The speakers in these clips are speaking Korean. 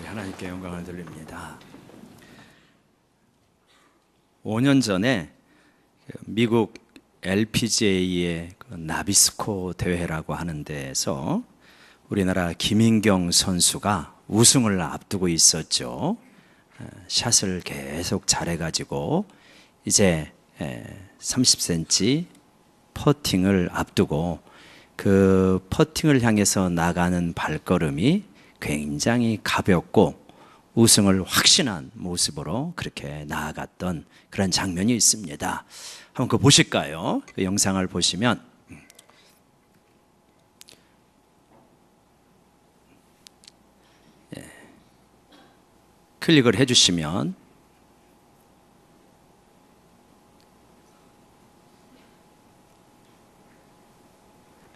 하나님께 영광을 돌립니다. 5년 전에 미국 LPGA의 나비스코 대회라고 하는 데에서 우리나라 김인경 선수가 우승을 앞두고 있었죠. 샷을 계속 잘해가지고 이제 30cm 퍼팅을 앞두고 그 퍼팅을 향해서 나가는 발걸음이 굉장히 가볍고 우승을 확신한 모습으로 그렇게 나아갔던 그런 장면이 있습니다. 한번 그거 보실까요? 그 영상을 보시면 클릭을 해주시면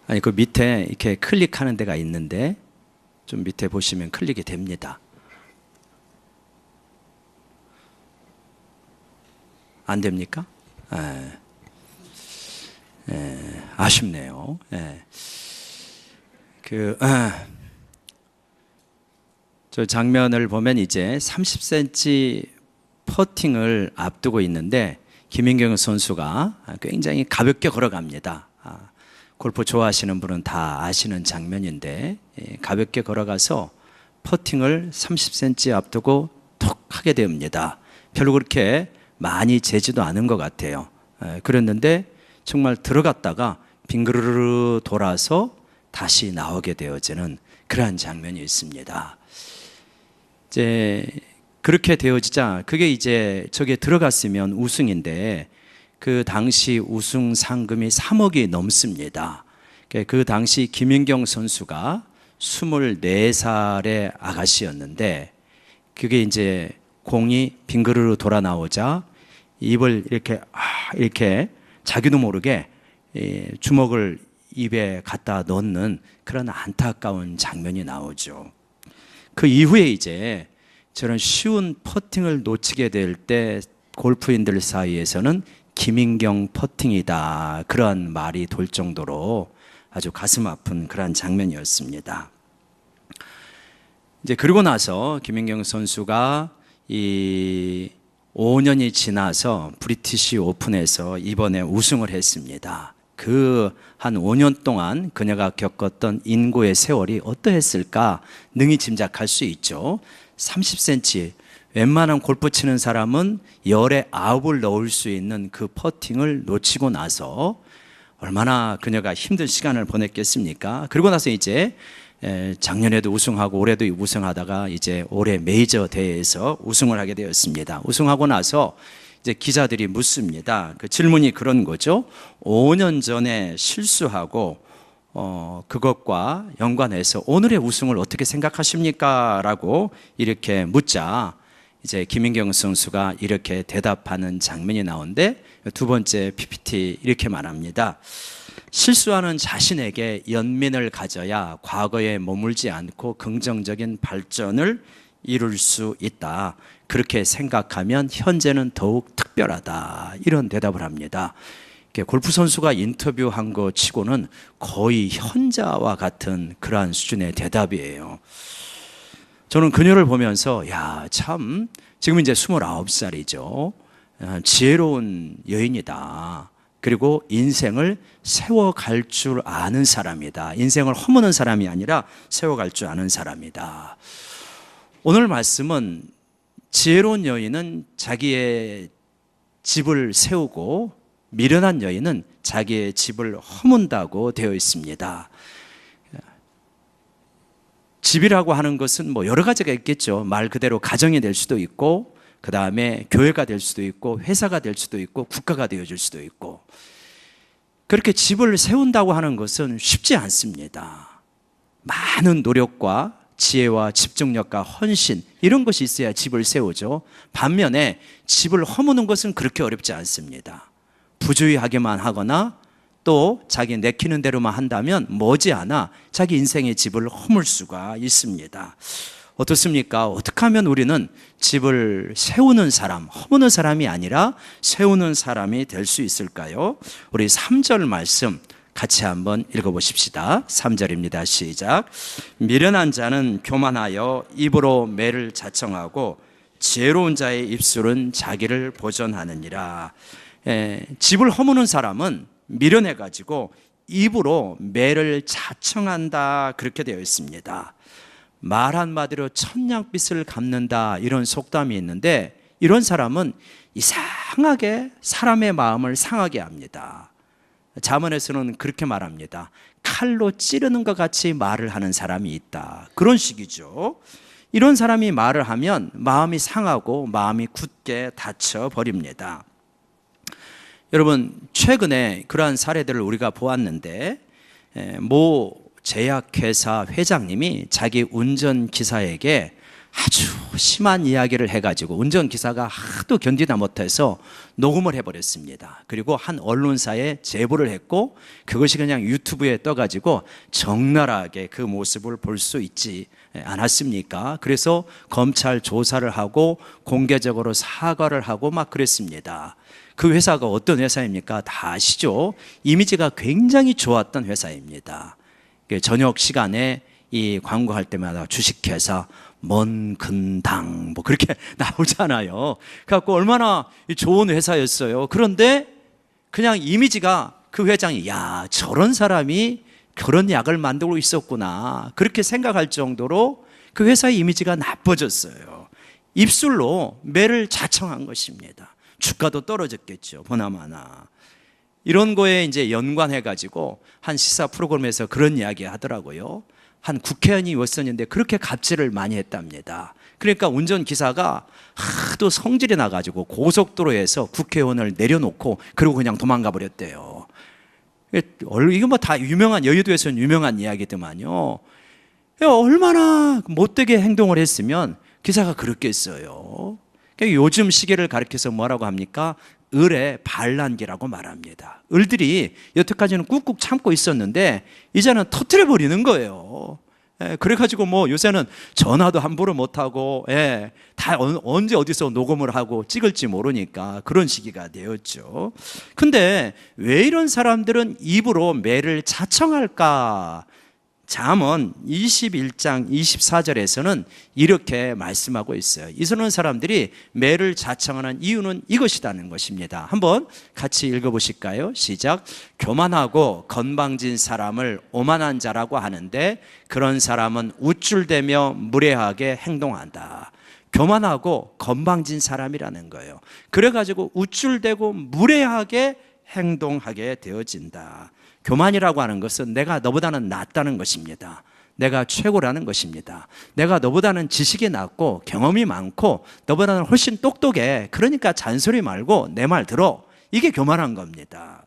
아니 그 밑에 이렇게 클릭하는 데가 있는데 좀 밑에 보시면 클릭이 됩니다. 안 됩니까? 아쉽네요. 저 장면을 보면 이제 30cm 퍼팅을 앞두고 있는데 김인경 선수가 굉장히 가볍게 걸어갑니다. 골프 좋아하시는 분은 다 아시는 장면인데 가볍게 걸어가서 퍼팅을 30cm 앞두고 톡 하게 됩니다. 별로 그렇게 많이 재지도 않은 것 같아요. 그랬는데 정말 들어갔다가 빙그르르 돌아서 다시 나오게 되어지는 그러한 장면이 있습니다. 이제 그렇게 되어지자 그게 이제 저게 들어갔으면 우승인데 그 당시 우승 상금이 3억이 넘습니다. 그 당시 김인경 선수가 24살의 아가씨였는데 그게 이제 공이 빙그르르 돌아 나오자 입을 이렇게 자기도 모르게 주먹을 입에 갖다 넣는 그런 안타까운 장면이 나오죠. 그 이후에 이제 저런 쉬운 퍼팅을 놓치게 될 때 골프인들 사이에서는 김인경 퍼팅이다 그런 말이 돌 정도로 아주 가슴 아픈 그런 장면이었습니다. 이제 그러고 나서 김인경 선수가 이 5년이 지나서 브리티시 오픈에서 이번에 우승을 했습니다. 그 한 5년 동안 그녀가 겪었던 인고의 세월이 어떠했을까 능히 짐작할 수 있죠. 30cm 웬만한 골프 치는 사람은 열에 9을 넣을 수 있는 그 퍼팅을 놓치고 나서 얼마나 그녀가 힘든 시간을 보냈겠습니까? 그러고 나서 이제 작년에도 우승하고 올해도 우승하다가 이제 올해 메이저 대회에서 우승을 하게 되었습니다. 우승하고 나서 이제 기자들이 묻습니다. 그 질문이 그런 거죠. 5년 전에 실수하고 그것과 연관해서 오늘의 우승을 어떻게 생각하십니까? 라고 이렇게 묻자 이제 김인경 선수가 이렇게 대답하는 장면이 나오는데 두 번째 PPT 이렇게 말합니다. 실수하는 자신에게 연민을 가져야 과거에 머물지 않고 긍정적인 발전을 이룰 수 있다. 그렇게 생각하면 현재는 더욱 특별하다. 이런 대답을 합니다. 골프 선수가 인터뷰한 거 치고는 거의 현자와 같은 그러한 수준의 대답이에요. 저는 그녀를 보면서 야, 참 지금 이제 29살이죠. 지혜로운 여인이다. 그리고 인생을 세워갈 줄 아는 사람이다. 인생을 허무는 사람이 아니라 세워갈 줄 아는 사람이다. 오늘 말씀은 지혜로운 여인은 자기의 집을 세우고 미련한 여인은 자기의 집을 허문다고 되어 있습니다. 집이라고 하는 것은 뭐 여러 가지가 있겠죠. 말 그대로 가정이 될 수도 있고 그 다음에 교회가 될 수도 있고 회사가 될 수도 있고 국가가 되어줄 수도 있고 그렇게 집을 세운다고 하는 것은 쉽지 않습니다. 많은 노력과 지혜와 집중력과 헌신 이런 것이 있어야 집을 세우죠. 반면에 집을 허무는 것은 그렇게 어렵지 않습니다. 부주의하게만 하거나 또 자기 내키는 대로만 한다면 머지않아 자기 인생의 집을 허물 수가 있습니다. 어떻습니까? 어떻게 하면 우리는 집을 세우는 사람, 허무는 사람이 아니라 세우는 사람이 될 수 있을까요? 우리 3절 말씀 같이 한번 읽어보십시다. 3절입니다. 시작. 미련한 자는 교만하여 입으로 매를 자청하고 지혜로운 자의 입술은 자기를 보전하느니라. 집을 허무는 사람은 미련해가지고 입으로 매를 자청한다, 그렇게 되어 있습니다. 말 한마디로 천냥빚을 갚는다, 이런 속담이 있는데, 이런 사람은 이상하게 사람의 마음을 상하게 합니다. 잠언에서는 그렇게 말합니다. 칼로 찌르는 것 같이 말을 하는 사람이 있다, 그런 식이죠. 이런 사람이 말을 하면 마음이 상하고 마음이 굳게 닫혀버립니다. 여러분, 최근에 그러한 사례들을 우리가 보았는데, 모 제약회사 회장님이 자기 운전기사에게 아주 심한 이야기를 해가지고 운전기사가 하도 견디다 못해서 녹음을 해버렸습니다. 그리고 한 언론사에 제보를 했고, 그것이 그냥 유튜브에 떠가지고 적나라하게 그 모습을 볼 수 있지 않았습니까? 그래서 검찰 조사를 하고 공개적으로 사과를 하고 막 그랬습니다. 그 회사가 어떤 회사입니까? 다 아시죠? 이미지가 굉장히 좋았던 회사입니다. 저녁 시간에 이 광고할 때마다 주식회사 먼 근당 뭐 그렇게 나오잖아요. 그래갖고 얼마나 좋은 회사였어요. 그런데 그냥 이미지가, 그 회장이 야, 저런 사람이 그런 약을 만들고 있었구나, 그렇게 생각할 정도로 그 회사의 이미지가 나빠졌어요. 입술로 매를 자청한 것입니다. 주가도 떨어졌겠죠, 보나마나. 이런 거에 이제 연관해가지고 한 시사 프로그램에서 그런 이야기 하더라고요. 한 국회의원이 왔었는데 그렇게 갑질을 많이 했답니다. 그러니까 운전기사가 하도 성질이 나가지고 고속도로에서 국회의원을 내려놓고 그리고 그냥 도망가 버렸대요. 이거 뭐 다 유명한, 여의도에서는 유명한 이야기더만요. 얼마나 못되게 행동을 했으면 기사가 그렇겠어요. 요즘 시계를 가리켜서 뭐라고 합니까? 을의 반란기라고 말합니다. 을들이 여태까지는 꾹꾹 참고 있었는데 이제는 터뜨려 버리는 거예요. 그래가지고 뭐 요새는 전화도 함부로 못하고, 다 언제 어디서 녹음을 하고 찍을지 모르니까 그런 시기가 되었죠. 근데 왜 이런 사람들은 입으로 매를 자청할까? 잠언 21장 24절에서는 이렇게 말씀하고 있어요. 이런 사람들이 매를 자청하는 이유는 이것이라는 것입니다. 한번 같이 읽어보실까요? 시작. 교만하고 건방진 사람을 오만한 자라고 하는데 그런 사람은 우쭐대며 무례하게 행동한다. 교만하고 건방진 사람이라는 거예요. 그래가지고 우쭐대고 무례하게 행동하게 되어진다. 교만이라고 하는 것은 내가 너보다는 낫다는 것입니다. 내가 최고라는 것입니다. 내가 너보다는 지식이 낮고 경험이 많고 너보다는 훨씬 똑똑해. 그러니까 잔소리 말고 내 말 들어. 이게 교만한 겁니다.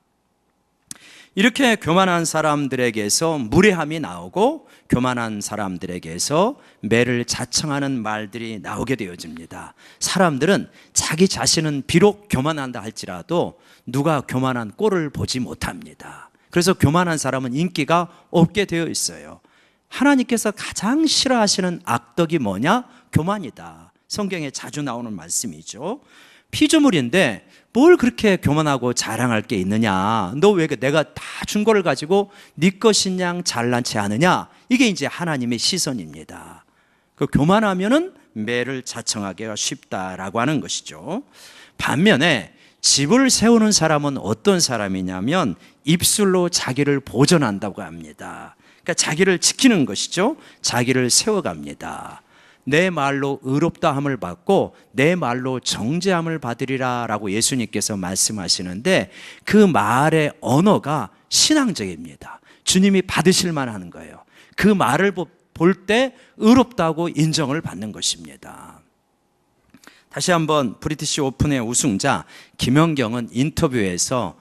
이렇게 교만한 사람들에게서 무례함이 나오고 교만한 사람들에게서 매를 자청하는 말들이 나오게 되어집니다. 사람들은 자기 자신은 비록 교만한다 할지라도 누가 교만한 꼴을 보지 못합니다. 그래서 교만한 사람은 인기가 없게 되어 있어요. 하나님께서 가장 싫어하시는 악덕이 뭐냐? 교만이다. 성경에 자주 나오는 말씀이죠. 피조물인데 뭘 그렇게 교만하고 자랑할 게 있느냐? 너 왜 내가 다 준 거를 가지고 네 것인 양 잘난 체 하느냐? 이게 이제 하나님의 시선입니다. 그 교만하면은 매를 자청하기가 쉽다라고 하는 것이죠. 반면에 집을 세우는 사람은 어떤 사람이냐면 입술로 자기를 보전한다고 합니다. 그러니까 자기를 지키는 것이죠. 자기를 세워갑니다. 내 말로 의롭다함을 받고 내 말로 정죄함을 받으리라 라고 예수님께서 말씀하시는데 그 말의 언어가 신앙적입니다. 주님이 받으실 만한 거예요. 그 말을 볼 때 의롭다고 인정을 받는 것입니다. 다시 한번 브리티시 오픈의 우승자 김연경은 인터뷰에서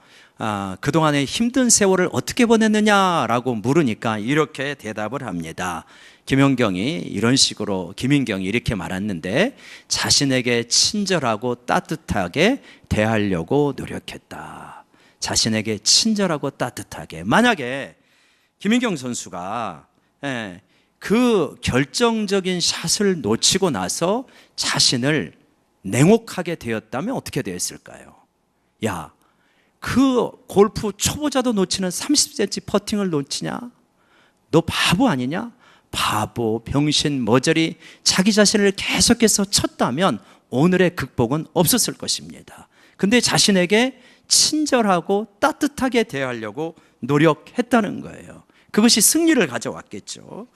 그동안의 힘든 세월을 어떻게 보냈느냐라고 물으니까 이렇게 대답을 합니다. 김연경이 이렇게 말했는데 자신에게 친절하고 따뜻하게 대하려고 노력했다. 자신에게 친절하고 따뜻하게. 만약에 김연경 선수가 그 결정적인 샷을 놓치고 나서 자신을 냉혹하게 되었다면 어떻게 되었을까요? 야, 그 골프 초보자도 놓치는 30cm 퍼팅을 놓치냐? 너 바보 아니냐? 바보, 병신, 머저리 자기 자신을 계속해서 쳤다면 오늘의 극복은 없었을 것입니다. 근데 자신에게 친절하고 따뜻하게 대하려고 노력했다는 거예요. 그것이 승리를 가져왔겠죠.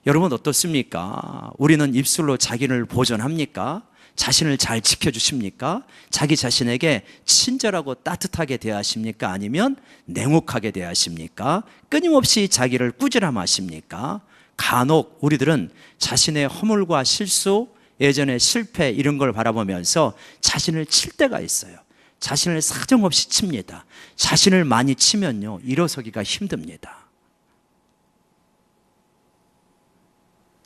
여러분 어떻습니까? 우리는 입술로 자기를 보존합니까? 자신을 잘 지켜주십니까? 자기 자신에게 친절하고 따뜻하게 대하십니까? 아니면 냉혹하게 대하십니까? 끊임없이 자기를 꾸지람하십니까? 간혹 우리들은 자신의 허물과 실수, 예전의 실패 이런 걸 바라보면서 자신을 칠 때가 있어요. 자신을 사정없이 칩니다. 자신을 많이 치면요, 일어서기가 힘듭니다.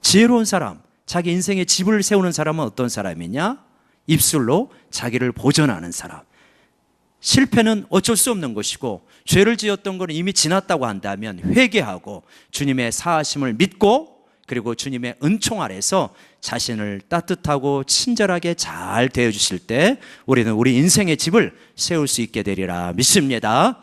지혜로운 사람, 자기 인생에 집을 세우는 사람은 어떤 사람이냐? 입술로 자기를 보존하는 사람. 실패는 어쩔 수 없는 것이고 죄를 지었던 것은 이미 지났다고 한다면 회개하고 주님의 사하심을 믿고 그리고 주님의 은총 아래서 자신을 따뜻하고 친절하게 잘 대해주실 때 우리는 우리 인생의 집을 세울 수 있게 되리라 믿습니다.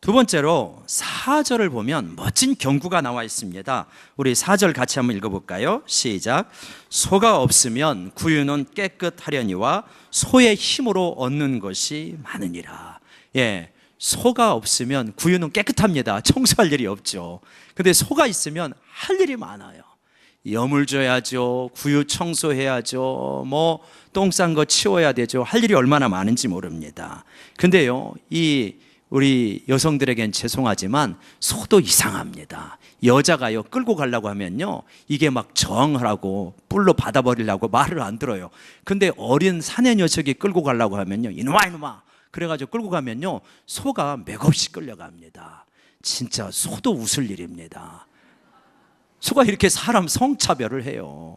두 번째로 4절을 보면 멋진 경구가 나와 있습니다. 우리 4절 같이 한번 읽어볼까요? 시작. 소가 없으면 구유는 깨끗하려니와 소의 힘으로 얻는 것이 많으니라. 예, 소가 없으면 구유는 깨끗합니다. 청소할 일이 없죠. 근데 소가 있으면 할 일이 많아요. 염을 줘야죠, 구유 청소해야죠, 뭐 똥 싼 거 치워야 되죠. 할 일이 얼마나 많은지 모릅니다. 근데요, 우리 여성들에겐 죄송하지만 소도 이상합니다. 여자가요 끌고 가려고 하면요 이게 막 저항하라고 뿔로 받아버리려고 말을 안 들어요. 근데 어린 사내 녀석이 끌고 가려고 하면요 이놈아 그래가지고 끌고 가면요 소가 맥없이 끌려갑니다. 진짜 소도 웃을 일입니다. 소가 이렇게 사람 성차별을 해요.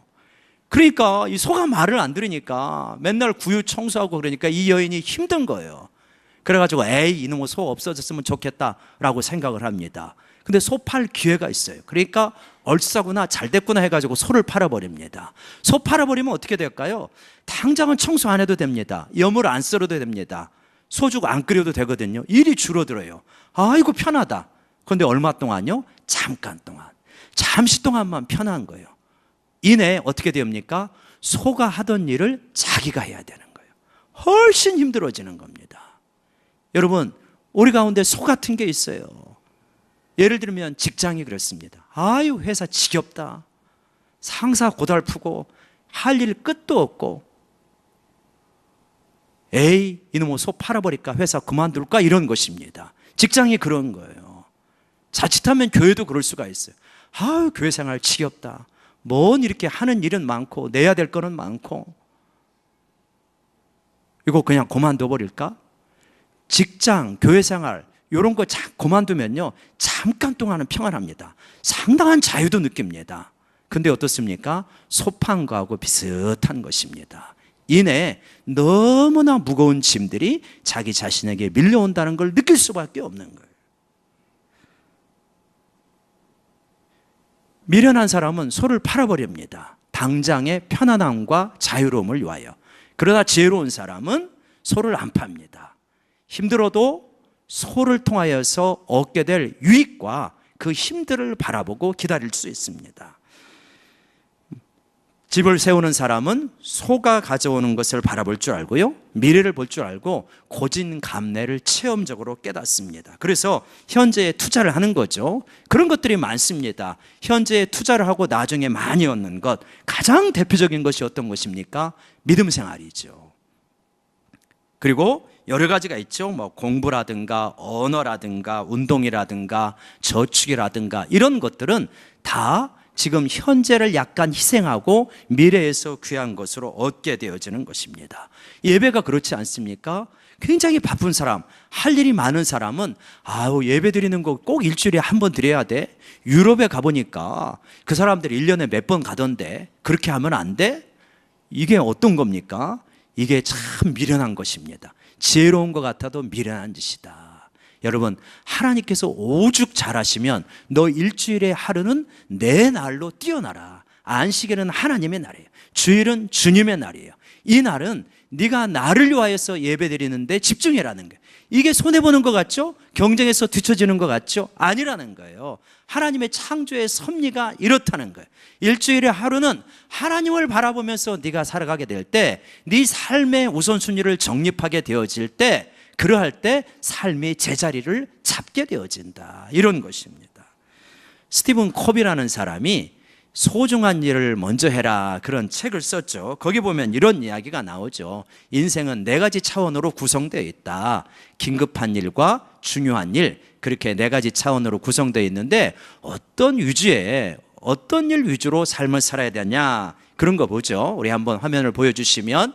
그러니까 이 소가 말을 안 들으니까 맨날 구유 청소하고 그러니까 이 여인이 힘든 거예요. 그래가지고 에이 이놈의 소 없어졌으면 좋겠다라고 생각을 합니다. 근데 소 팔 기회가 있어요. 그러니까 얼싸구나 잘 됐구나 해가지고 소를 팔아버립니다. 소 팔아버리면 어떻게 될까요? 당장은 청소 안 해도 됩니다. 염을 안 썰어도 됩니다. 소죽 안 끓여도 되거든요. 일이 줄어들어요. 아이고 편하다. 그런데 얼마 동안요? 잠깐 동안, 잠시 동안만 편한 거예요. 이내 어떻게 됩니까? 소가 하던 일을 자기가 해야 되는 거예요. 훨씬 힘들어지는 겁니다. 여러분 우리 가운데 소 같은 게 있어요. 예를 들면 직장이 그렇습니다. 아유 회사 지겹다, 상사 고달프고 할 일 끝도 없고 에이 이놈의 소 팔아버릴까, 회사 그만둘까, 이런 것입니다. 직장이 그런 거예요. 자칫하면 교회도 그럴 수가 있어요. 아유 교회 생활 지겹다, 뭔 이렇게 하는 일은 많고 내야 될 거는 많고 이거 그냥 그만둬버릴까? 직장, 교회 생활 이런 거 그만두면요 잠깐 동안은 평안합니다. 상당한 자유도 느낍니다. 근데 어떻습니까? 소판과하고 비슷한 것입니다. 이내 너무나 무거운 짐들이 자기 자신에게 밀려온다는 걸 느낄 수밖에 없는 거예요. 미련한 사람은 소를 팔아버립니다. 당장의 편안함과 자유로움을 위하여. 그러나 지혜로운 사람은 소를 안 팝니다. 힘들어도 소를 통하여서 얻게 될 유익과 그 힘들을 바라보고 기다릴 수 있습니다. 집을 세우는 사람은 소가 가져오는 것을 바라볼 줄 알고요, 미래를 볼 줄 알고 고진감래를 체험적으로 깨닫습니다. 그래서 현재에 투자를 하는 거죠. 그런 것들이 많습니다. 현재에 투자를 하고 나중에 많이 얻는 것, 가장 대표적인 것이 어떤 것입니까? 믿음 생활이죠. 그리고 여러 가지가 있죠. 뭐 공부라든가 언어라든가 운동이라든가 저축이라든가 이런 것들은 다 지금 현재를 약간 희생하고 미래에서 귀한 것으로 얻게 되어지는 것입니다. 예배가 그렇지 않습니까? 굉장히 바쁜 사람, 할 일이 많은 사람은 아우 예배 드리는 거 꼭 일주일에 한 번 드려야 돼. 유럽에 가보니까 그 사람들이 1년에 몇 번 가던데 그렇게 하면 안 돼? 이게 어떤 겁니까? 이게 참 미련한 것입니다. 지혜로운 것 같아도 미련한 짓이다. 여러분, 하나님께서 오죽 잘하시면 너 일주일의 하루는 내 날로 뛰어나라. 안식일은 하나님의 날이에요. 주일은 주님의 날이에요. 이 날은 네가 나를 위하여서 예배드리는데 집중해라는 거예요. 이게 손해보는 것 같죠? 경쟁에서 뒤처지는 것 같죠? 아니라는 거예요. 하나님의 창조의 섭리가 이렇다는 거예요. 일주일의 하루는 하나님을 바라보면서 네가 살아가게 될 때, 네 삶의 우선순위를 정립하게 되어질 때, 그러할 때 삶이 제자리를 잡게 되어진다, 이런 것입니다. 스티븐 컵이라는 사람이 소중한 일을 먼저 해라, 그런 책을 썼죠. 거기 보면 이런 이야기가 나오죠. 인생은 네 가지 차원으로 구성되어 있다. 긴급한 일과 중요한 일, 그렇게 네 가지 차원으로 구성되어 있는데 어떤 위주의 어떤 일 위주로 삶을 살아야 되냐, 그런 거 보죠. 우리 한번 화면을 보여주시면,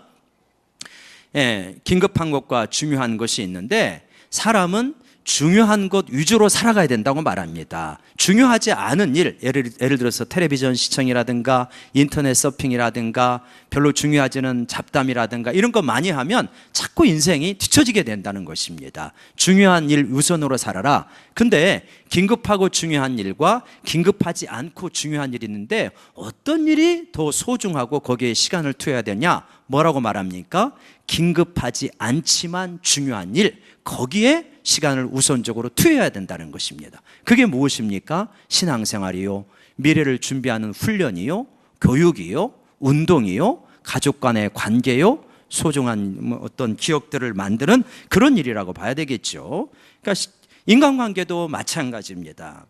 긴급한 것과 중요한 것이 있는데 사람은 중요한 것 위주로 살아가야 된다고 말합니다. 중요하지 않은 일, 예를 들어서 텔레비전 시청이라든가 인터넷 서핑이라든가 별로 중요하지는 잡담이라든가 이런 거 많이 하면 자꾸 인생이 뒤처지게 된다는 것입니다. 중요한 일 우선으로 살아라. 근데 긴급하고 중요한 일과 긴급하지 않고 중요한 일이 있는데 어떤 일이 더 소중하고 거기에 시간을 투여해야 되냐? 뭐라고 말합니까? 긴급하지 않지만 중요한 일, 거기에 시간을 우선적으로 투여해야 된다는 것입니다. 그게 무엇입니까? 신앙생활이요, 미래를 준비하는 훈련이요, 교육이요, 운동이요, 가족 간의 관계요, 소중한 어떤 기억들을 만드는 그런 일이라고 봐야 되겠죠. 그러니까 인간관계도 마찬가지입니다.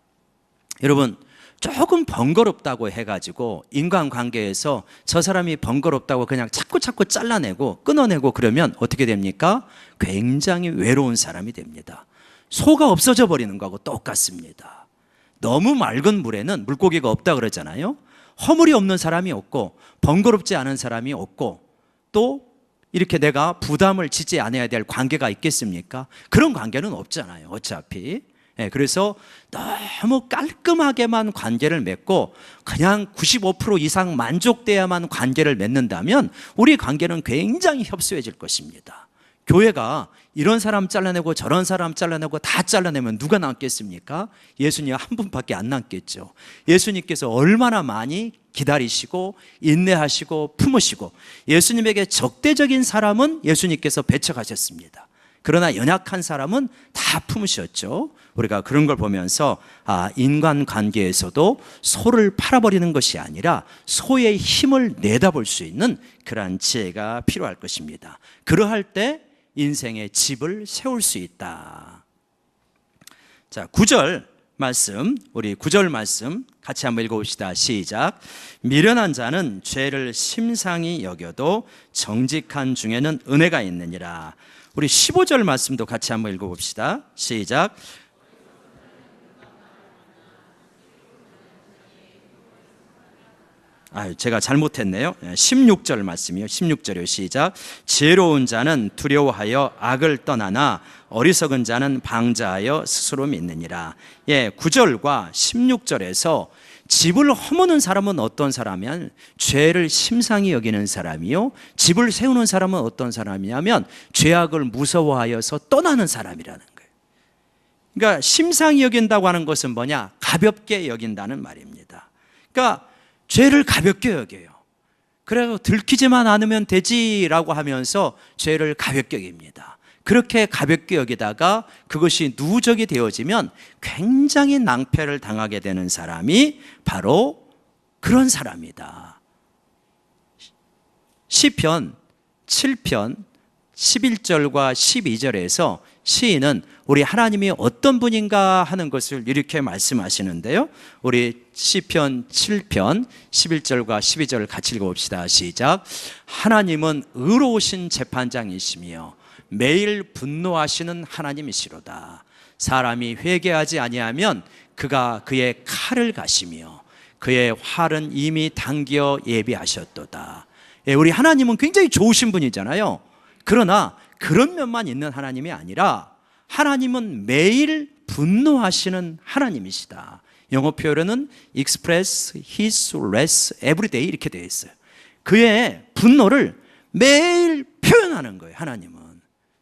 여러분, 조금 번거롭다고 해가지고 인간관계에서 저 사람이 번거롭다고 그냥 자꾸 잘라내고 끊어내고 그러면 어떻게 됩니까? 굉장히 외로운 사람이 됩니다. 소가 없어져 버리는 거하고 똑같습니다. 너무 맑은 물에는 물고기가 없다 그러잖아요. 허물이 없는 사람이 없고 번거롭지 않은 사람이 없고 또 이렇게 내가 부담을 지지 않아야 될 관계가 있겠습니까? 그런 관계는 없잖아요, 어차피. 그래서 너무 깔끔하게만 관계를 맺고 그냥 95% 이상 만족돼야만 관계를 맺는다면 우리 관계는 굉장히 협소해질 것입니다. 교회가 이런 사람 잘라내고 저런 사람 잘라내고 다 잘라내면 누가 남겠습니까? 예수님 한 분밖에 안 남겠죠. 예수님께서 얼마나 많이 기다리시고 인내하시고 품으시고 예수님에게 적대적인 사람은 예수님께서 배척하셨습니다. 그러나 연약한 사람은 다 품으셨죠. 우리가 그런 걸 보면서 인간관계에서도 소를 팔아버리는 것이 아니라 소의 힘을 내다볼 수 있는 그러한 지혜가 필요할 것입니다. 그러할 때 인생의 집을 세울 수 있다. 자, 9절 말씀, 우리 9절 말씀 같이 한번 읽어봅시다. 시작. 미련한 자는 죄를 심상히 여겨도 정직한 중에는 은혜가 있느니라. 우리 15절 말씀도 같이 한번 읽어봅시다. 시작. 제가 잘못했네요. 16절 말씀이요. 16절이요. 시작. 지혜로운 자는 두려워하여 악을 떠나나 어리석은 자는 방자하여 스스로 믿느니라. 9절과 16절에서 집을 허무는 사람은 어떤 사람이냐면 죄를 심상히 여기는 사람이요, 집을 세우는 사람은 어떤 사람이냐면 죄악을 무서워하여서 떠나는 사람이라는 거예요. 그러니까 심상히 여긴다고 하는 것은 뭐냐? 가볍게 여긴다는 말입니다. 그러니까 죄를 가볍게 여겨요. 그래서 들키지만 않으면 되지라고 하면서 죄를 가볍게 여깁니다. 그렇게 가볍게 여기다가 그것이 누적이 되어지면 굉장히 낭패를 당하게 되는 사람이 바로 그런 사람이다. 시편 7편 11절과 12절에서 시인은 우리 하나님이 어떤 분인가 하는 것을 이렇게 말씀하시는데요. 우리 시편 7편 11절과 12절을 같이 읽어봅시다. 시작. 하나님은 의로우신 재판장이시며 매일 분노하시는 하나님이시로다. 사람이 회개하지 아니하면 그가 그의 칼을 가시며 그의 활은 이미 당겨 예비하셨도다. 우리 하나님은 굉장히 좋으신 분이잖아요. 그러나 그런 면만 있는 하나님이 아니라 하나님은 매일 분노하시는 하나님이시다. 영어 표현은 express his wrath every day 이렇게 되어 있어요. 그의 분노를 매일 표현하는 거예요. 하나님은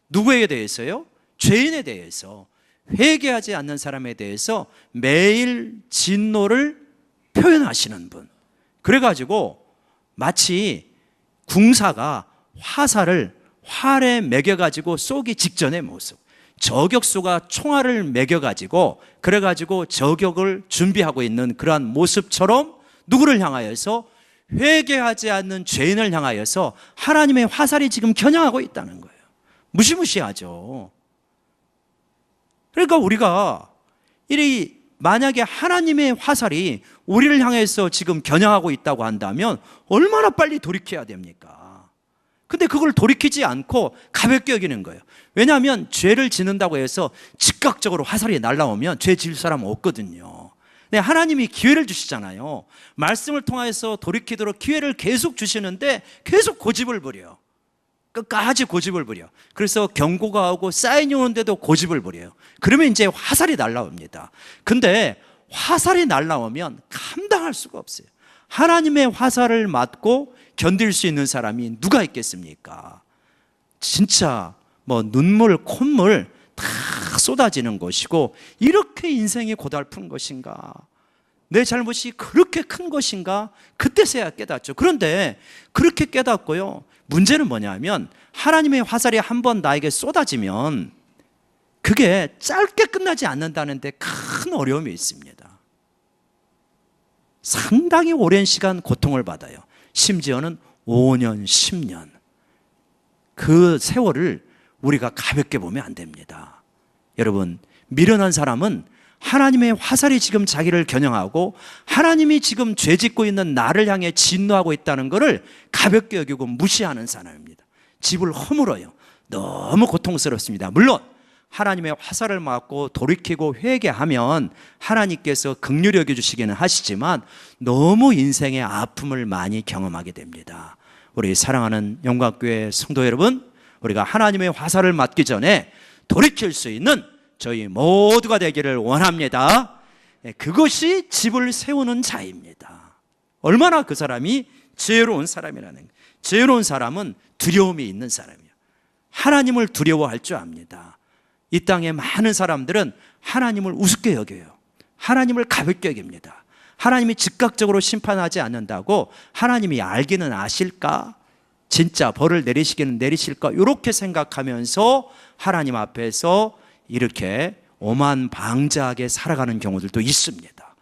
누구에게 대해서요? 죄인에 대해서, 회개하지 않는 사람에 대해서 매일 진노를 표현하시는 분. 그래가지고 마치 궁사가 화살을 활에 매겨가지고 쏘기 직전의 모습, 저격수가 총알을 매겨가지고 그래가지고 저격을 준비하고 있는 그러한 모습처럼 누구를 향하여서? 회개하지 않는 죄인을 향하여서 하나님의 화살이 지금 겨냥하고 있다는 거예요. 무시무시하죠. 그러니까 우리가 만약에 하나님의 화살이 우리를 향해서 지금 겨냥하고 있다고 한다면 얼마나 빨리 돌이켜야 됩니까? 근데 그걸 돌이키지 않고 가볍게 여기는 거예요. 왜냐하면 죄를 짓는다고 해서 즉각적으로 화살이 날라오면 죄 지을 사람은 없거든요. 네, 하나님이 기회를 주시잖아요. 말씀을 통해서 돌이키도록 기회를 계속 주시는데 계속 고집을 부려요. 끝까지 고집을 부려. 그래서 경고가 오고 사인이 오는데도 고집을 부려요. 그러면 이제 화살이 날라옵니다. 근데 화살이 날라오면 감당할 수가 없어요. 하나님의 화살을 맞고 견딜 수 있는 사람이 누가 있겠습니까? 진짜 눈물, 콧물 다 쏟아지는 것이고, 이렇게 인생이 고달픈 것인가? 내 잘못이 그렇게 큰 것인가? 그때서야 깨닫죠. 그런데 그렇게 깨닫고요, 문제는 뭐냐면 하나님의 화살이 한번 나에게 쏟아지면 그게 짧게 끝나지 않는다는 데 큰 어려움이 있습니다. 상당히 오랜 시간 고통을 받아요. 심지어는 5년, 10년. 그 세월을 우리가 가볍게 보면 안 됩니다. 여러분, 미련한 사람은 하나님의 화살이 지금 자기를 겨냥하고 하나님이 지금 죄짓고 있는 나를 향해 진노하고 있다는 것을 가볍게 여기고 무시하는 사람입니다. 집을 허물어요. 너무 고통스럽습니다. 물론 하나님의 화살을 맞고 돌이키고 회개하면 하나님께서 긍휼히 여겨주시기는 하시지만 너무 인생의 아픔을 많이 경험하게 됩니다. 우리 사랑하는 영광교회 성도 여러분, 우리가 하나님의 화살을 맞기 전에 돌이킬 수 있는 저희 모두가 되기를 원합니다. 그것이 집을 세우는 자입니다. 얼마나 그 사람이 지혜로운 사람이라는 거예요. 지혜로운 사람은 두려움이 있는 사람이에요. 하나님을 두려워할 줄 압니다. 이 땅에 많은 사람들은 하나님을 우습게 여겨요. 하나님을 가볍게 여깁니다. 하나님이 즉각적으로 심판하지 않는다고 하나님이 알기는 아실까? 진짜 벌을 내리시기는 내리실까? 이렇게 생각하면서 하나님 앞에서 이렇게 오만방자하게 살아가는 경우들도 있습니다.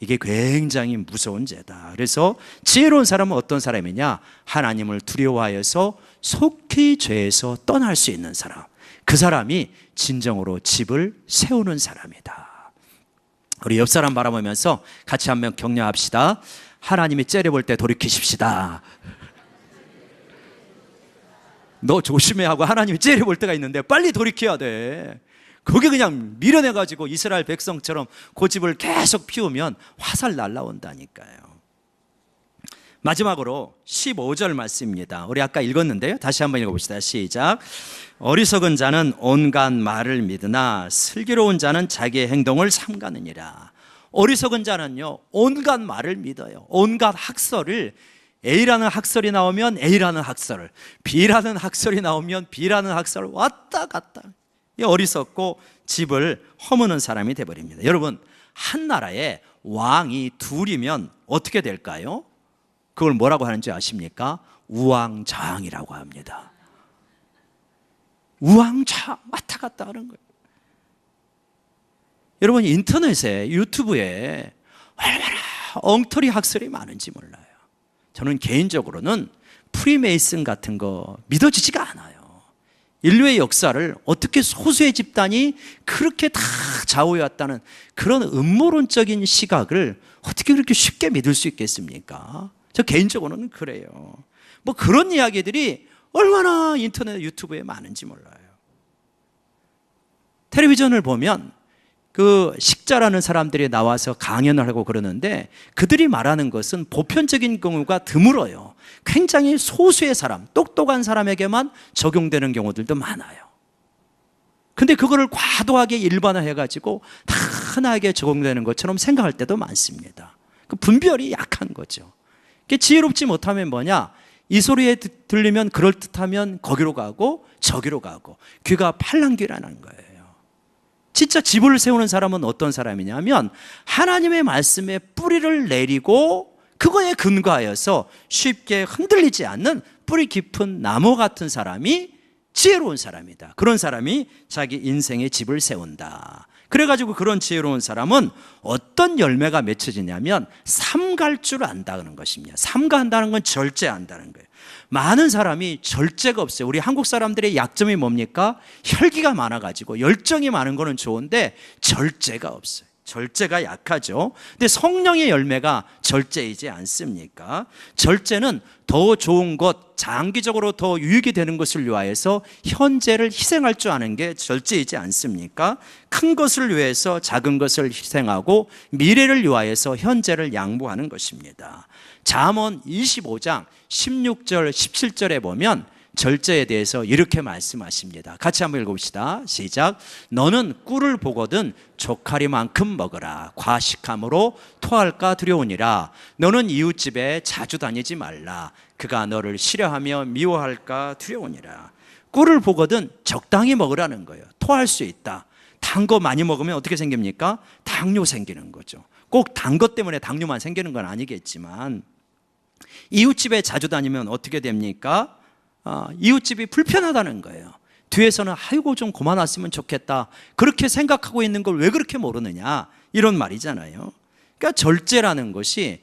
이게 굉장히 무서운 죄다. 그래서 지혜로운 사람은 어떤 사람이냐? 하나님을 두려워하여서 속히 죄에서 떠날 수 있는 사람. 그 사람이 진정으로 집을 세우는 사람이다. 우리 옆 사람 바라보면서 같이 한번 격려합시다. 하나님이 째려볼 때 돌이키십시다. 너 조심해 하고 하나님이 째려볼 때가 있는데 빨리 돌이켜야 돼. 그게 그냥 밀어내가지고 이스라엘 백성처럼 고집을 계속 피우면 화살 날라온다니까요. 마지막으로 15절 말씀입니다. 우리 아까 읽었는데요, 다시 한번 읽어봅시다. 시작. 어리석은 자는 온갖 말을 믿으나 슬기로운 자는 자기의 행동을 삼가느니라. 어리석은 자는요, 온갖 말을 믿어요. 온갖 학설을, A라는 학설이 나오면 A라는 학설을, B라는 학설이 나오면 B라는 학설을 왔다 갔다. 어리석고 집을 허무는 사람이 되어버립니다. 여러분, 한 나라에 왕이 둘이면 어떻게 될까요? 그걸 뭐라고 하는지 아십니까? 우왕좌왕이라고 합니다. 우왕좌왕 왔다 갔다 하는 거예요. 여러분, 인터넷에, 유튜브에 얼마나 엉터리 학설이 많은지 몰라요. 저는 개인적으로는 프리메이슨 같은 거 믿어지지가 않아요. 인류의 역사를 어떻게 소수의 집단이 그렇게 다 좌우해왔다는 그런 음모론적인 시각을 어떻게 그렇게 쉽게 믿을 수 있겠습니까? 저 개인적으로는 그래요. 뭐 그런 이야기들이 얼마나 인터넷 유튜브에 많은지 몰라요. 텔레비전을 보면 그 식자라는 사람들이 나와서 강연을 하고 그러는데 그들이 말하는 것은 보편적인 경우가 드물어요. 굉장히 소수의 사람, 똑똑한 사람에게만 적용되는 경우들도 많아요. 근데 그거를 과도하게 일반화해가지고 다 하나에게 적용되는 것처럼 생각할 때도 많습니다. 그 분별이 약한 거죠. 지혜롭지 못하면 뭐냐? 이 소리에 들리면 그럴듯하면 거기로 가고 저기로 가고 귀가 팔랑귀라는 거예요. 진짜 집을 세우는 사람은 어떤 사람이냐면 하나님의 말씀에 뿌리를 내리고 그거에 근거하여서 쉽게 흔들리지 않는 뿌리 깊은 나무 같은 사람이 지혜로운 사람이다. 그런 사람이 자기 인생의 집을 세운다. 그래가지고 그런 지혜로운 사람은 어떤 열매가 맺혀지냐면 삼갈 줄 안다는 것입니다. 삼가한다는 건 절제한다는 거예요. 많은 사람이 절제가 없어요. 우리 한국 사람들의 약점이 뭡니까? 혈기가 많아가지고 열정이 많은 거는 좋은데 절제가 없어요. 절제가 약하죠. 근데 성령의 열매가 절제이지 않습니까? 절제는 더 좋은 것, 장기적으로 더 유익이 되는 것을 위하여서 현재를 희생할 줄 아는 게 절제이지 않습니까? 큰 것을 위해서 작은 것을 희생하고 미래를 위하여서 현재를 양보하는 것입니다. 잠언 25장 16절 17절에 보면 절제에 대해서 이렇게 말씀하십니다. 같이 한번 읽어봅시다. 시작. 너는 꿀을 보거든 조카리만큼 먹으라. 과식함으로 토할까 두려우니라. 너는 이웃집에 자주 다니지 말라. 그가 너를 싫어하며 미워할까 두려우니라. 꿀을 보거든 적당히 먹으라는 거예요. 토할 수 있다. 단 거 많이 먹으면 어떻게 생깁니까? 당뇨 생기는 거죠. 꼭 단 것 때문에 당뇨만 생기는 건 아니겠지만 이웃집에 자주 다니면 어떻게 됩니까? 이웃집이 불편하다는 거예요. 뒤에서는 아이고 좀 그만 왔으면 좋겠다 그렇게 생각하고 있는 걸 왜 그렇게 모르느냐 이런 말이잖아요. 그러니까 절제라는 것이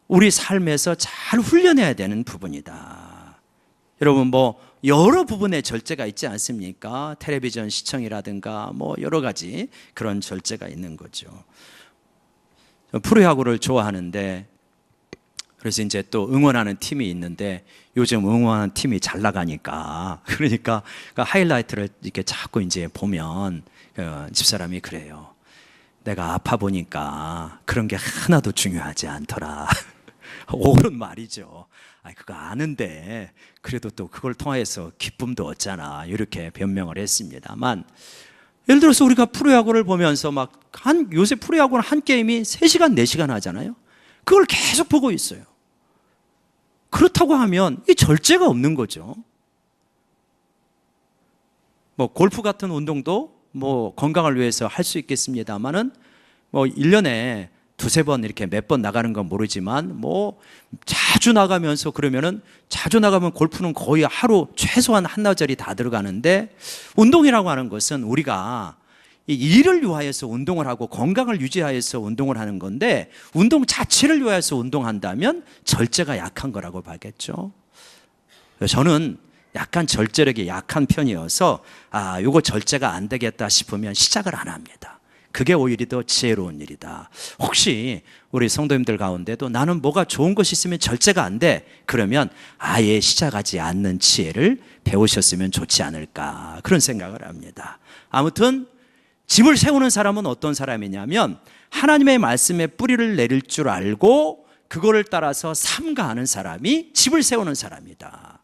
우리 삶에서 잘 훈련해야 되는 부분이다. 여러분 뭐 여러 부분의 절제가 있지 않습니까? 텔레비전 시청이라든가 뭐 여러 가지 그런 절제가 있는 거죠. 프로야구를 좋아하는데 그래서 이제 또 응원하는 팀이 있는데 요즘 응원하는 팀이 잘 나가니까 그러니까 하이라이트를 이렇게 자꾸 이제 보면 집사람이 그래요. 내가 아파 보니까 그런 게 하나도 중요하지 않더라. 옳은 말이죠. 그거 아는데 그래도 또 그걸 통해서 기쁨도 얻잖아. 이렇게 변명을 했습니다만 예를 들어서 우리가 프로야구를 보면서 요새 프로야구는 한 게임이 3시간, 4시간 하잖아요. 그걸 계속 보고 있어요. 그렇다고 하면 이 절제가 없는 거죠. 뭐 골프 같은 운동도 뭐 건강을 위해서 할 수 있겠습니다만은 뭐 1년에 2-3번 이렇게 몇 번 나가는 건 모르지만 뭐 자주 나가면서 그러면은 자주 나가면 골프는 거의 하루 최소한 한나절이 다 들어가는데 운동이라고 하는 것은 우리가 이 일을 위하여서 운동을 하고 건강을 유지하여서 운동을 하는 건데 운동 자체를 위하여서 운동한다면 절제가 약한 거라고 봐야겠죠. 저는 약간 절제력이 약한 편이어서 이거 절제가 안 되겠다 싶으면 시작을 안 합니다. 그게 오히려 더 지혜로운 일이다. 혹시 우리 성도님들 가운데도 나는 뭐가 좋은 것이 있으면 절제가 안 돼. 그러면 아예 시작하지 않는 지혜를 배우셨으면 좋지 않을까 그런 생각을 합니다. 아무튼 집을 세우는 사람은 어떤 사람이냐면 하나님의 말씀에 뿌리를 내릴 줄 알고 그거를 따라서 삼가하는 사람이 집을 세우는 사람이다.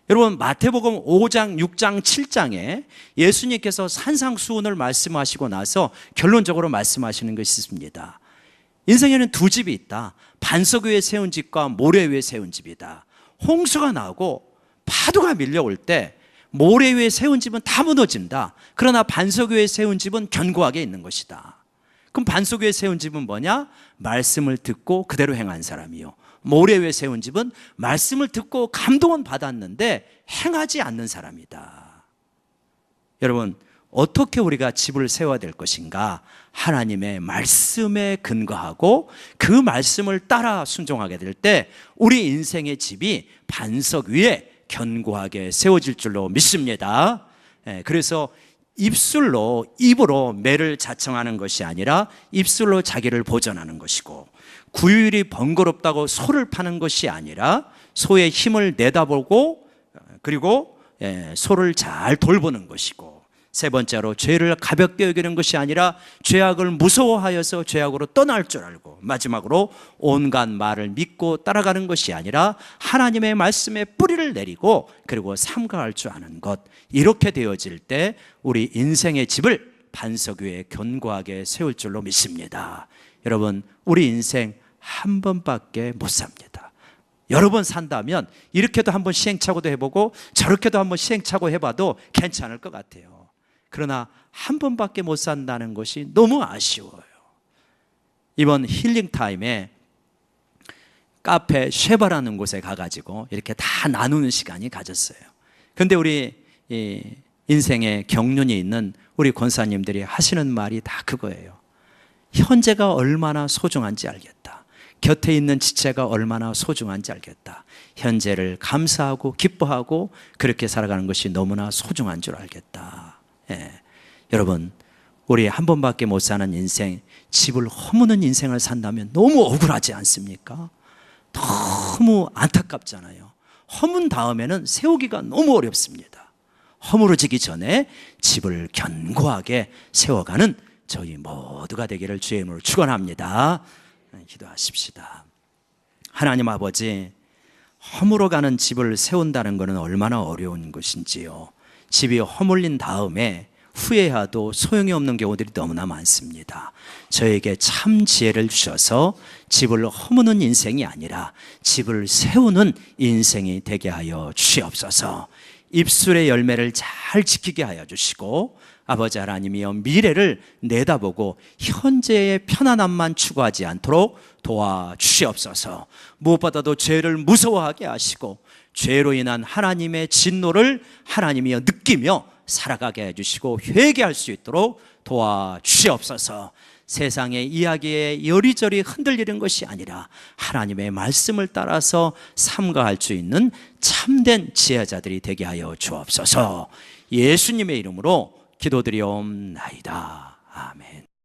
여러분 마태복음 5장, 6장, 7장에 예수님께서 산상수훈을 말씀하시고 나서 결론적으로 말씀하시는 것이 있습니다. 인생에는 두 집이 있다. 반석 위에 세운 집과 모래 위에 세운 집이다. 홍수가 나고 파도가 밀려올 때 모래 위에 세운 집은 다 무너진다. 그러나 반석 위에 세운 집은 견고하게 있는 것이다. 그럼 반석 위에 세운 집은 뭐냐? 말씀을 듣고 그대로 행한 사람이요. 모래 위에 세운 집은 말씀을 듣고 감동은 받았는데 행하지 않는 사람이다. 여러분 어떻게 우리가 집을 세워야 될 것인가? 하나님의 말씀에 근거하고 그 말씀을 따라 순종하게 될 때 우리 인생의 집이 반석 위에 견고하게 세워질 줄로 믿습니다. 그래서 입으로 매를 자청하는 것이 아니라 입술로 자기를 보전하는 것이고 구유일이 번거롭다고 소를 파는 것이 아니라 소의 힘을 내다보고 그리고 소를 잘 돌보는 것이고 세 번째로 죄를 가볍게 여기는 것이 아니라 죄악을 무서워하여서 죄악으로 떠날 줄 알고 마지막으로 온갖 말을 믿고 따라가는 것이 아니라 하나님의 말씀에 뿌리를 내리고 그리고 삼가할 줄 아는 것 이렇게 되어질 때 우리 인생의 집을 반석 위에 견고하게 세울 줄로 믿습니다. 여러분 우리 인생 한 번밖에 못 삽니다. 여러 번 산다면 이렇게도 한번 시행착오도 해보고 저렇게도 한번 시행착오 해봐도 괜찮을 것 같아요. 그러나 한 번밖에 못 산다는 것이 너무 아쉬워요. 이번 힐링타임에 카페 쉐바라는 곳에 가가지고 이렇게 다 나누는 시간이 가졌어요. 근데 우리 인생의 경륜이 있는 우리 권사님들이 하시는 말이 다 그거예요. 현재가 얼마나 소중한지 알겠다. 곁에 있는 지체가 얼마나 소중한지 알겠다. 현재를 감사하고 기뻐하고 그렇게 살아가는 것이 너무나 소중한 줄 알겠다. 예. 여러분, 우리 한 번밖에 못 사는 인생, 집을 허무는 인생을 산다면 너무 억울하지 않습니까? 너무 안타깝잖아요. 허문 다음에는 세우기가 너무 어렵습니다. 허물어지기 전에 집을 견고하게 세워가는 저희 모두가 되기를 주의 이름으로 축원합니다. 기도하십시다. 하나님 아버지, 허물어가는 집을 세운다는 것은 얼마나 어려운 것인지요. 집이 허물린 다음에 후회해도 소용이 없는 경우들이 너무나 많습니다. 저에게 참 지혜를 주셔서 집을 허무는 인생이 아니라 집을 세우는 인생이 되게 하여 주시옵소서. 입술의 열매를 잘 지키게 하여 주시고, 아버지 하나님이여, 미래를 내다보고 현재의 편안함만 추구하지 않도록 도와주시옵소서. 무엇보다도 죄를 무서워하게 하시고 죄로 인한 하나님의 진노를 하나님이여 느끼며 살아가게 해주시고 회개할 수 있도록 도와주시옵소서. 세상의 이야기에 여리저리 흔들리는 것이 아니라 하나님의 말씀을 따라서 삼가할 수 있는 참된 지혜자들이 되게 하여 주옵소서. 예수님의 이름으로 기도드리옵나이다. 아멘.